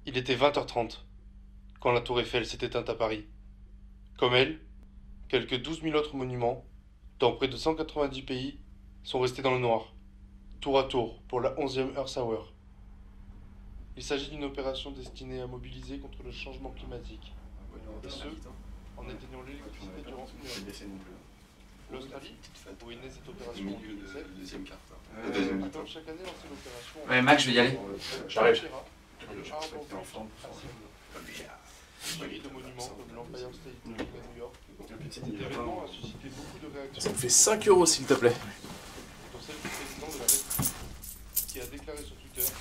Il était 20h30 quand la tour Eiffel s'est éteinte à Paris. Comme elle, quelques 12 000 autres monuments, dans près de 190 pays, sont restés dans le noir, tour à tour, pour la 11e Earth Hour. Il s'agit d'une opération destinée à mobiliser contre le changement climatique, et ce, en éteignant l'électricité durant 1 heure. L'Australie, où est née cette opération en 2007, a chaque année lancé l'opération. Ouais, Max, je vais y aller. J'arrive. Série de monuments comme l'Empire State Building à New York. Cet événement a suscité beaucoup de réactions. Ça me fait 5 euros s'il te plaît. Dont celle du président de la République, qui a déclaré sur Twitter.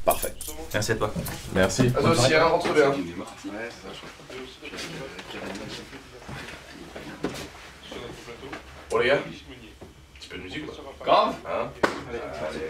Parfait. Merci à toi. Merci. Ah, toi aussi, hein, rentre bien. Sur notre plateau, Bon les gars, Louis Meunier. un petit peu de musique quoi. Sur un parc. Grave hein. Allez.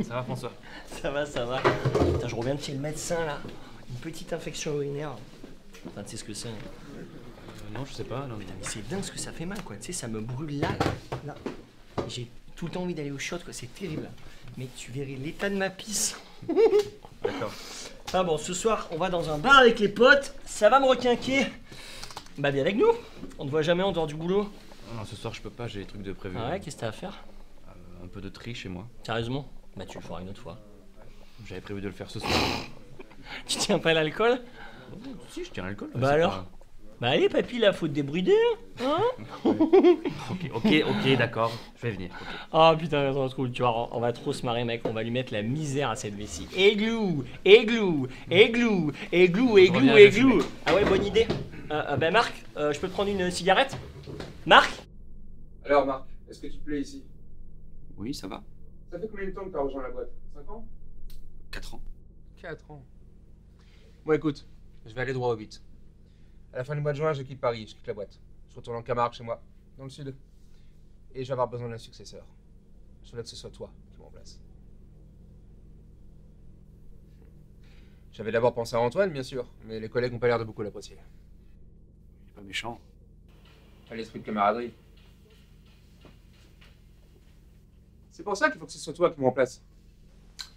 Ça va, François? Ça va, ça va. Putain, je reviens de chez le médecin là. Une petite infection urinaire. Enfin, tu sais ce que c'est. Hein. Non, je sais pas. Non. Mais c'est dingue ce que ça fait mal quoi. Tu sais, ça me brûle là. Là. J'ai tout le temps envie d'aller au shot quoi. C'est terrible. Mais tu verrais l'état de ma pisse. D'accord. Ah bon, ce soir, on va dans un bar avec les potes. Ça va me requinquer. Bah, viens avec nous. On ne voit jamais en dehors du boulot. Non, ce soir, je peux pas, j'ai des trucs de prévu. Ah ouais, qu'est-ce que t'as à faire? Un peu de tri chez moi. Sérieusement? Bah, tu le feras une autre fois. J'avais prévu de le faire ce soir. Tu tiens pas à l'alcool? Si, je tiens l'alcool. Bah alors? Bah allez papy, là faut te débruder, hein? Ok, d'accord, je vais venir. Okay. Oh putain, ça va être cool, tu vois, on va trop se marrer mec, on va lui mettre la misère à cette vessie. Églou, églou, églou, églou, églou, églou. Ah ouais, bonne idée. Bah Marc, je peux te prendre une cigarette? Marc? Alors Marc, est-ce que tu te plais ici? Oui, ça va. Ça fait combien de temps que tu as rejoint la boîte? 5 ans? 4 ans. 4 ans. Bon écoute, je vais aller droit au but. À la fin du mois de juin, je quitte Paris, je quitte la boîte. Je retourne en Camargue chez moi, dans le sud. Et je vais avoir besoin d'un successeur. Je voudrais que ce soit toi qui me remplace. J'avais d'abord pensé à Antoine, bien sûr, mais les collègues n'ont pas l'air de beaucoup l'apprécier. Il est pas méchant. Pas l'esprit de camaraderie. C'est pour ça qu'il faut que ce soit toi qui me remplace.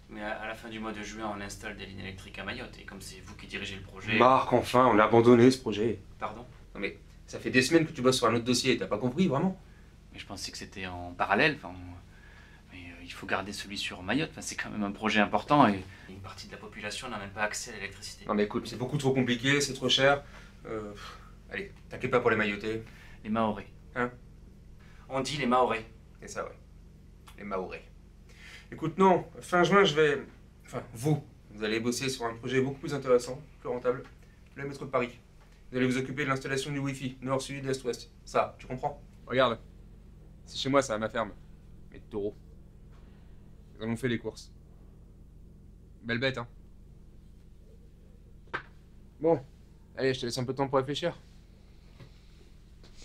Mais à la fin du mois de juin, on installe des lignes électriques à Mayotte. Et comme c'est vous qui dirigez le projet... Marc, enfin, on a abandonné ce projet. Pardon? Non mais, ça fait des semaines que tu bosses sur un autre dossier, t'as pas compris, vraiment? Mais je pensais que c'était en parallèle. Enfin, mais il faut garder celui sur Mayotte. Enfin, c'est quand même un projet important et une partie de la population n'a même pas accès à l'électricité. Non mais écoute, c'est beaucoup trop compliqué, c'est trop cher. Allez, t'inquiète pas pour les Mayotais. Les Mahorais. Hein? On dit les Mahorais. C'est ça, ouais. Les Mahorais. Écoute, non, fin juin, je vais... Enfin, vous allez bosser sur un projet beaucoup plus intéressant, plus rentable, le métro de Paris. Vous allez vous occuper de l'installation du Wi-Fi, nord, sud, est, ouest. Ça, tu comprends? Regarde, c'est chez moi, ça, à ma ferme. Mes taureaux. Ils en ont fait les courses. Belle bête, hein. Bon, allez, je te laisse un peu de temps pour réfléchir.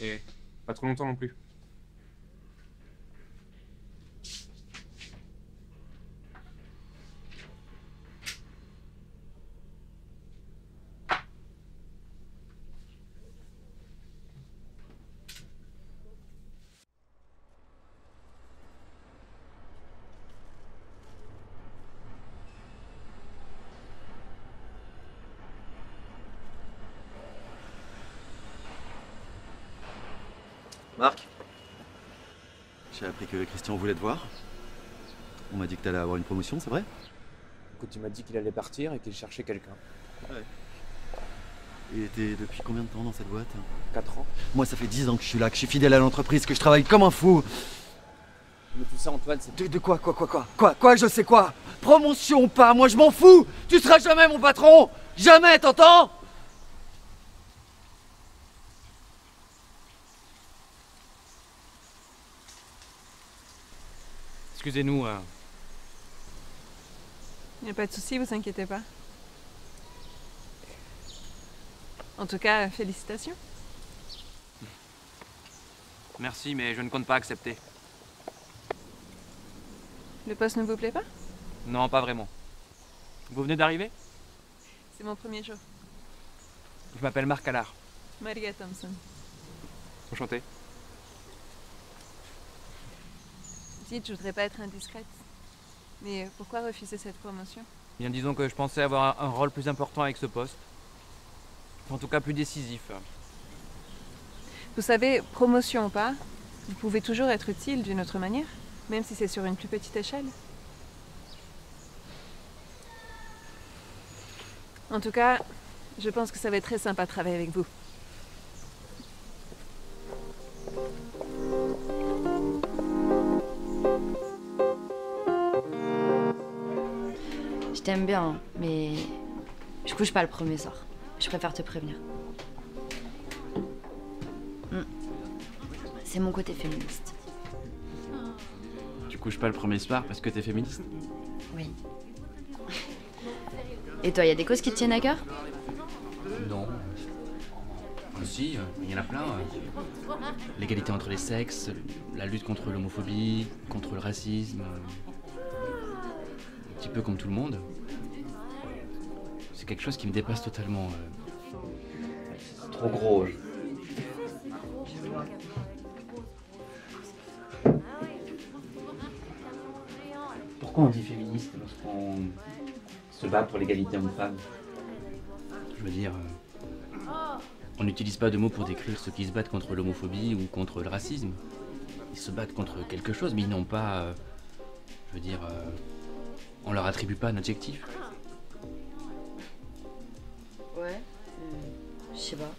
Et pas trop longtemps non plus. Marc? J'ai appris que Christian voulait te voir. On m'a dit que t'allais avoir une promotion, c'est vrai? Écoute, il m'a dit qu'il allait partir et qu'il cherchait quelqu'un. Ouais. Et t'es depuis combien de temps dans cette boîte? 4 ans. Moi, ça fait 10 ans que je suis là, que je suis fidèle à l'entreprise, que je travaille comme un fou. Mais tout ça, Antoine, c'est... De quoi, je sais quoi? Promotion ou pas, moi je m'en fous! Tu seras jamais mon patron! Jamais, t'entends? Excusez-nous, Il n'y a pas de souci, vous inquiétez pas. En tout cas, félicitations. Merci, mais je ne compte pas accepter. Le poste ne vous plaît pas? Non, pas vraiment. Vous venez d'arriver? C'est mon premier jour. Je m'appelle Marc Allard. Maria Thompson. Enchanté. Dites, je voudrais pas être indiscrète. Mais pourquoi refuser cette promotion? Bien, disons que je pensais avoir un rôle plus important avec ce poste. En tout cas, plus décisif. Vous savez, promotion ou pas, vous pouvez toujours être utile d'une autre manière, même si c'est sur une plus petite échelle. En tout cas, je pense que ça va être très sympa de travailler avec vous. Je t'aime bien, mais je couche pas le premier soir. Je préfère te prévenir. C'est mon côté féministe. Tu couches pas le premier soir parce que t'es féministe? Oui. Et toi, y a des causes qui te tiennent à cœur? Non. Si, il y en a plein. L'égalité entre les sexes, la lutte contre l'homophobie, contre le racisme. Un petit peu comme tout le monde. C'est quelque chose qui me dépasse totalement. C'est trop gros. Pourquoi on dit féministe lorsqu'on se bat pour l'égalité homme-femme? Je veux dire, on n'utilise pas de mots pour décrire ceux qui se battent contre l'homophobie ou contre le racisme. Ils se battent contre quelque chose, mais ils n'ont pas... je veux dire, on leur attribue pas un adjectif. Ouais, je sais pas.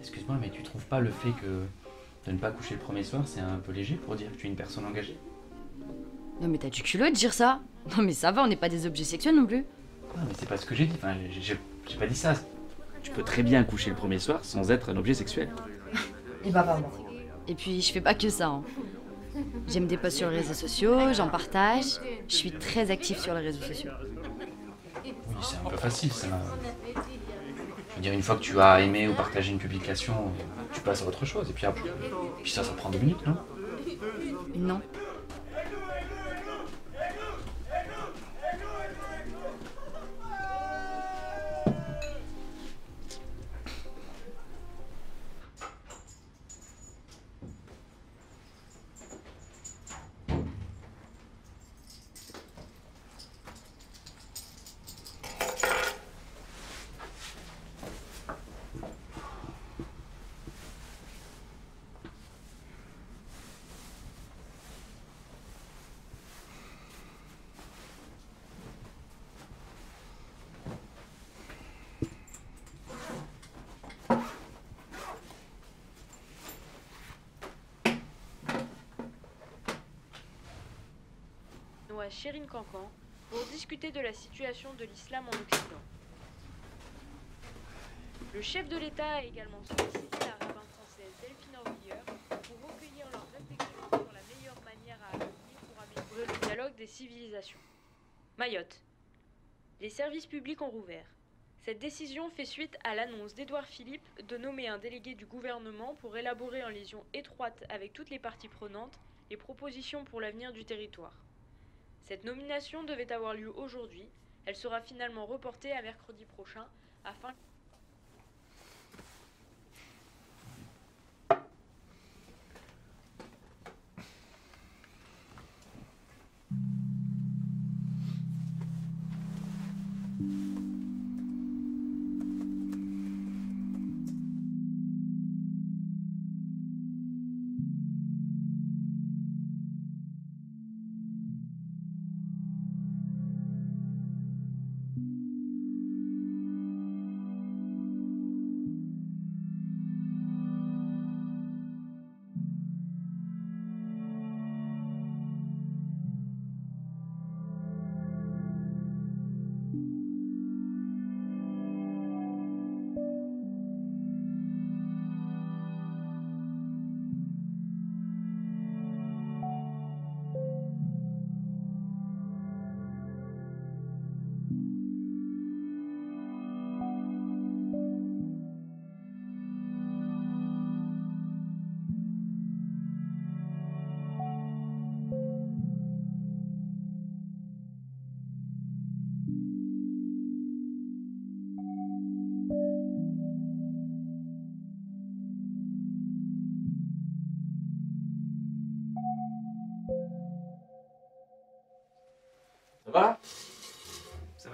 Excuse-moi, mais tu trouves pas le fait que de ne pas coucher le premier soir, c'est un peu léger pour dire que tu es une personne engagée? Non mais t'as du culot de dire ça? Non mais ça va, on n'est pas des objets sexuels non plus. Non, mais c'est pas ce que j'ai dit. Enfin, j'ai pas dit ça. Tu peux très bien coucher le premier soir sans être un objet sexuel. Et bah pas moi. Et puis je fais pas que ça. J'aime des posts sur les réseaux sociaux, j'en partage. Je suis très active sur les réseaux sociaux. Oui, c'est un peu facile, ça. Je veux dire, une fois que tu as aimé ou partagé une publication, tu passes à autre chose. Et puis, après, ça prend 2 minutes, non? Non. À Chérine Cancan pour discuter de la situation de l'islam en Occident. Le chef de l'État a également sollicité la rabbin française Delphine Orvilleur pour recueillir leurs réflexions sur la meilleure manière à adopter pour améliorer le dialogue des civilisations. Mayotte. Les services publics ont rouvert. Cette décision fait suite à l'annonce d'Édouard Philippe de nommer un délégué du gouvernement pour élaborer en liaison étroite avec toutes les parties prenantes les propositions pour l'avenir du territoire. Cette nomination devait avoir lieu aujourd'hui. Elle sera finalement reportée à mercredi prochain afin...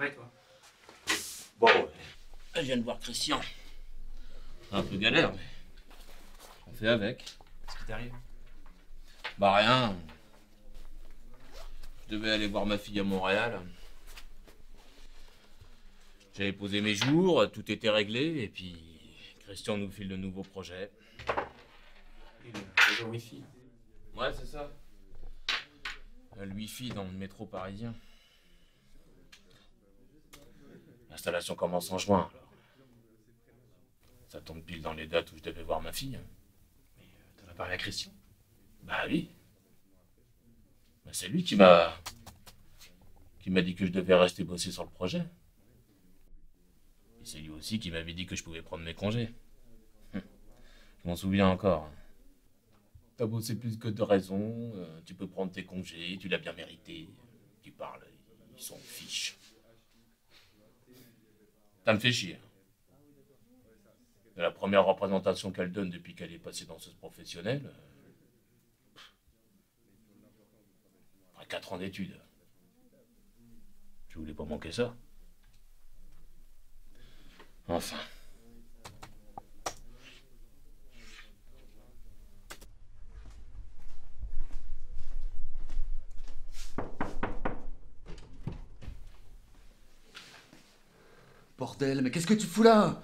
va et toi? Bon, ouais. Je viens de voir Christian. Un peu galère, mais on fait avec. Qu'est-ce qui t'arrive? Bah rien. Je devais aller voir ma fille à Montréal. J'avais posé mes jours, tout était réglé, et puis Christian nous file de nouveaux projets. Et le réseau Wi-Fi. Ouais, c'est ça. Le Wi-Fi dans le métro parisien. L'installation commence en juin, alors. Ça tombe pile dans les dates où je devais voir ma fille. Mais t'en as parlé à Christian? Bah oui. Bah, c'est lui qui m'a dit que je devais rester bosser sur le projet. Et c'est lui aussi qui m'avait dit que je pouvais prendre mes congés. Je m'en souviens encore. T'as bossé plus que de raison, tu peux prendre tes congés, tu l'as bien mérité. Tu parles, ils s'en fichent. Ça me fait chier. C'est la première représentation qu'elle donne depuis qu'elle est passée danseuse professionnelle. Après 4 ans d'études. Je voulais pas manquer ça. Enfin. Bordel, mais qu'est-ce que tu fous là?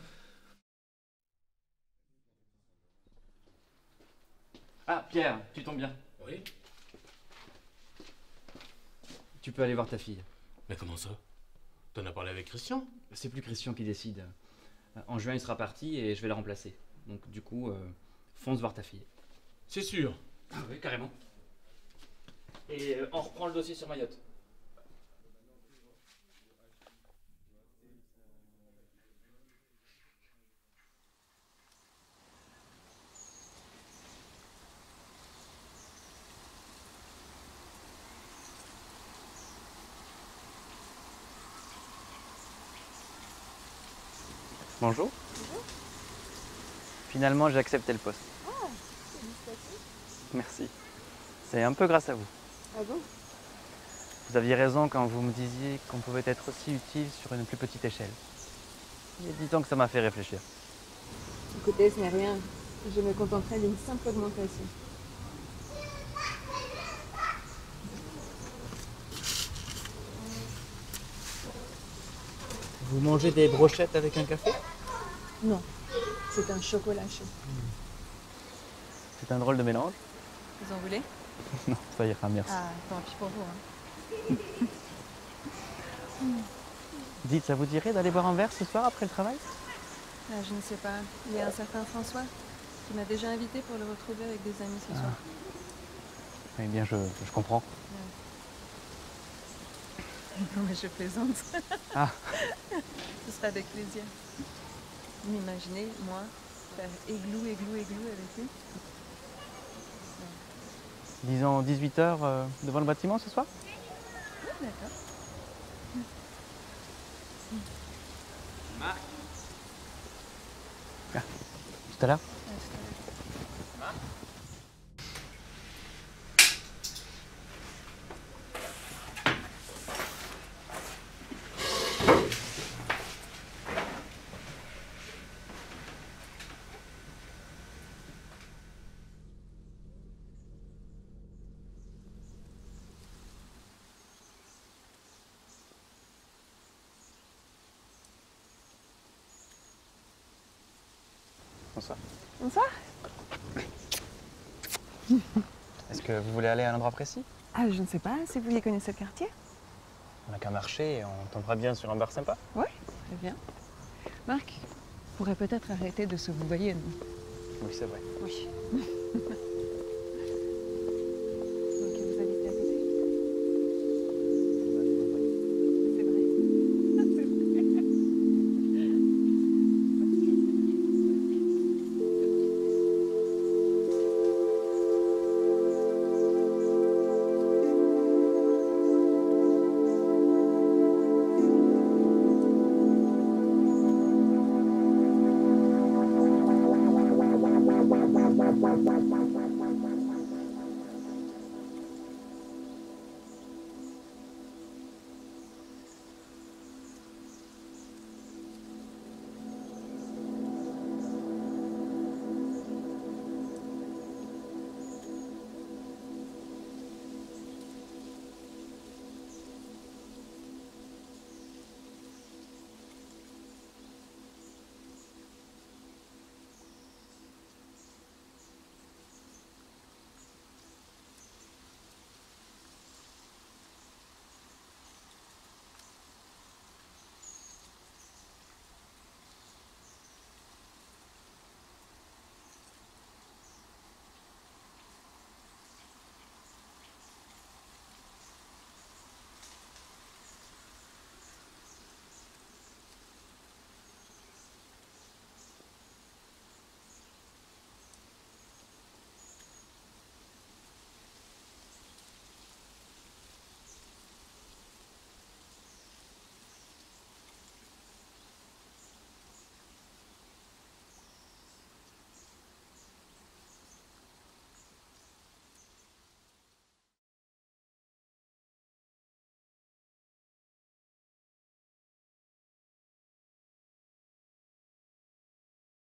Ah, Pierre, tu tombes bien. Oui? Tu peux aller voir ta fille. Mais comment ça? T'en as parlé avec Christian? C'est plus Christian qui décide. En juin, il sera parti et je vais le remplacer. Donc du coup, fonce voir ta fille. C'est sûr. Ah oui, carrément. Et on reprend le dossier sur Mayotte. Bonjour. Bonjour. Finalement, j'ai accepté le poste. Ah, félicitations. Merci. C'est un peu grâce à vous. Ah bon? Vous aviez raison quand vous me disiez qu'on pouvait être aussi utile sur une plus petite échelle. Il y a 10 ans que ça m'a fait réfléchir. Écoutez, ce n'est rien. Je me contenterai d'une simple augmentation. Vous mangez des brochettes avec un café? Non, c'est un chocolat chaud. C'est un drôle de mélange. Vous en voulez? Non, ça ira, merci. Ah, tant pis pour vous. Dites, ça vous dirait d'aller boire un verre ce soir après le travail? Ah, je ne sais pas. Il y a un certain François qui m'a déjà invité pour le retrouver avec des amis ce soir. Eh bien, je comprends. Non, mais je plaisante. Ah. Ce sera avec plaisir. Vous m'imaginez, moi, faire églou avec lui? Disons 18h devant le bâtiment ce soir? Oui, d'accord. Marc? Ah, tout à l'heure? Bonsoir. Bonsoir. Est-ce que vous voulez aller à un endroit précis? Ah, je ne sais pas, si vous y connaissez le quartier? On n'a qu'à marcher et on tombera bien sur un bar sympa. Oui, très bien. Marc, on pourrait peut-être arrêter de se vouvoyer, non? Oui, c'est vrai. Oui. Donc, vous habitez à côté? C'est vrai.